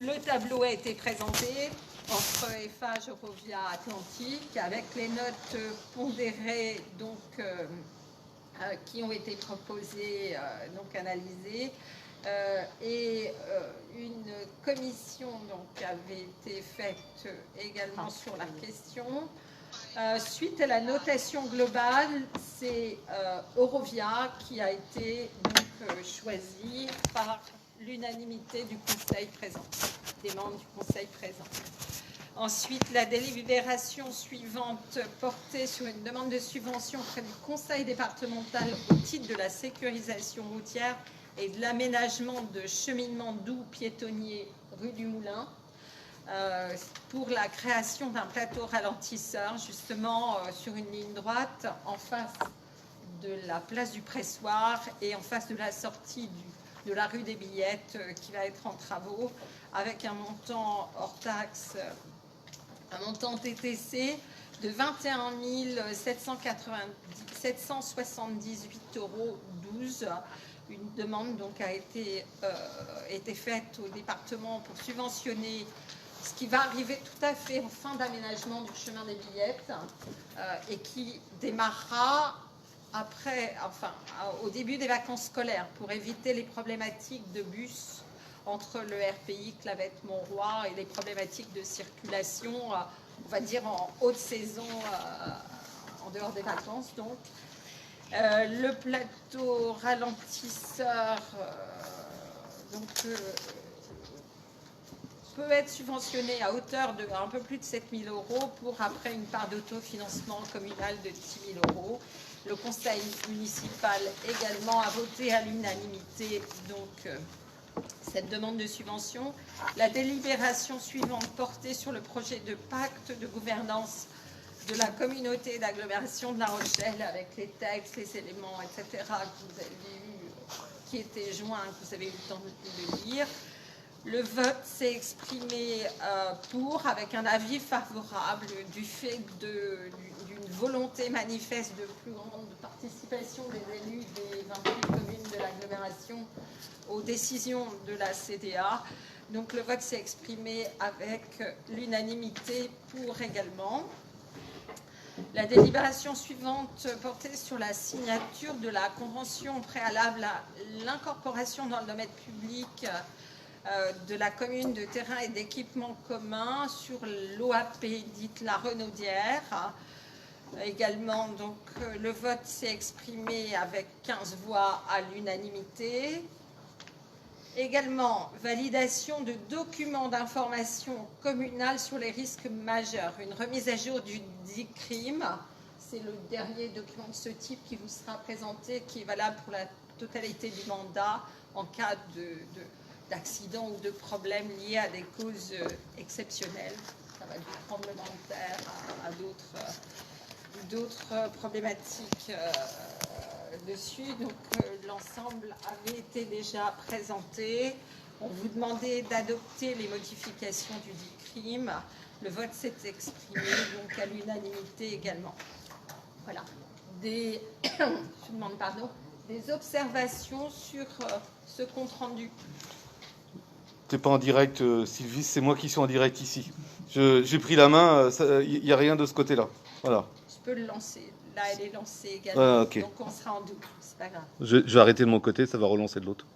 Le tableau a été présenté entre Eiffage, Eurovia, Atlantique, avec les notes pondérées donc, qui ont été proposées, donc analysées, et une commission donc, avait été faite également sur la question. Suite à la notation globale, c'est Eurovia qui a été donc, choisi par l'unanimité du Conseil présent, des membres du Conseil présent. Ensuite, la délibération suivante portait sur une demande de subvention auprès du Conseil départemental au titre de la sécurisation routière et de l'aménagement de cheminement doux piétonnier rue du Moulin pour la création d'un plateau ralentisseur justement sur une ligne droite en face de la place du Pressoir et en face de la sortie de la rue des Billettes qui va être en travaux avec un montant hors taxe, un montant TTC de 21 778,12 €. Une demande donc a été faite au département pour subventionner ce qui va arriver tout à fait en fin d'aménagement du chemin des Billettes et qui démarrera après, enfin, au début des vacances scolaires pour éviter les problématiques de bus entre le RPI, Clavette-Montroy et les problématiques de circulation, on va dire en haute saison, en dehors des vacances donc. Le plateau ralentisseur peut être subventionné à hauteur de un peu plus de 7 000 € pour après une part d'autofinancement communal de 10 000 €. Le conseil municipal également a voté à l'unanimité donc cette demande de subvention. La délibération suivante portait sur le projet de pacte de gouvernance de la communauté d'agglomération de La Rochelle avec les textes, les éléments, etc. que vous avez eu, qui étaient joints, que vous avez eu le temps de lire. Le vote s'est exprimé pour, avec un avis favorable du fait d'une volonté manifeste de plus grande participation des élus des 28 communes de l'agglomération aux décisions de la CDA. Donc le vote s'est exprimé avec l'unanimité pour également. La délibération suivante portait sur la signature de la convention préalable à l'incorporation dans le domaine public de la commune de terrain et d'équipements communs sur l'OAP dite la Renaudière. Également, donc, le vote s'est exprimé avec 15 voix à l'unanimité. Également, validation de documents d'information communale sur les risques majeurs. Une remise à jour du DICRIM. C'est le dernier document de ce type qui vous sera présenté, qui est valable pour la totalité du mandat en cas d'accident ou de problèmes liés à des causes exceptionnelles. Ça va du tremblement de terre à d'autres problématiques dessus. Donc l'ensemble avait été déjà présenté. On vous demandait d'adopter les modifications du DICRIM. Le vote s'est exprimé donc à l'unanimité également. Voilà. Je demande pardon. Des observations sur ce compte rendu. T'es pas en direct, Sylvie, c'est moi qui suis en direct ici. J'ai pris la main, il n'y a rien de ce côté-là. Voilà. Je peux le lancer. Là, elle est lancée également. Okay. Donc, on sera en double. C'est pas grave. Je vais arrêter de mon côté, ça va relancer de l'autre.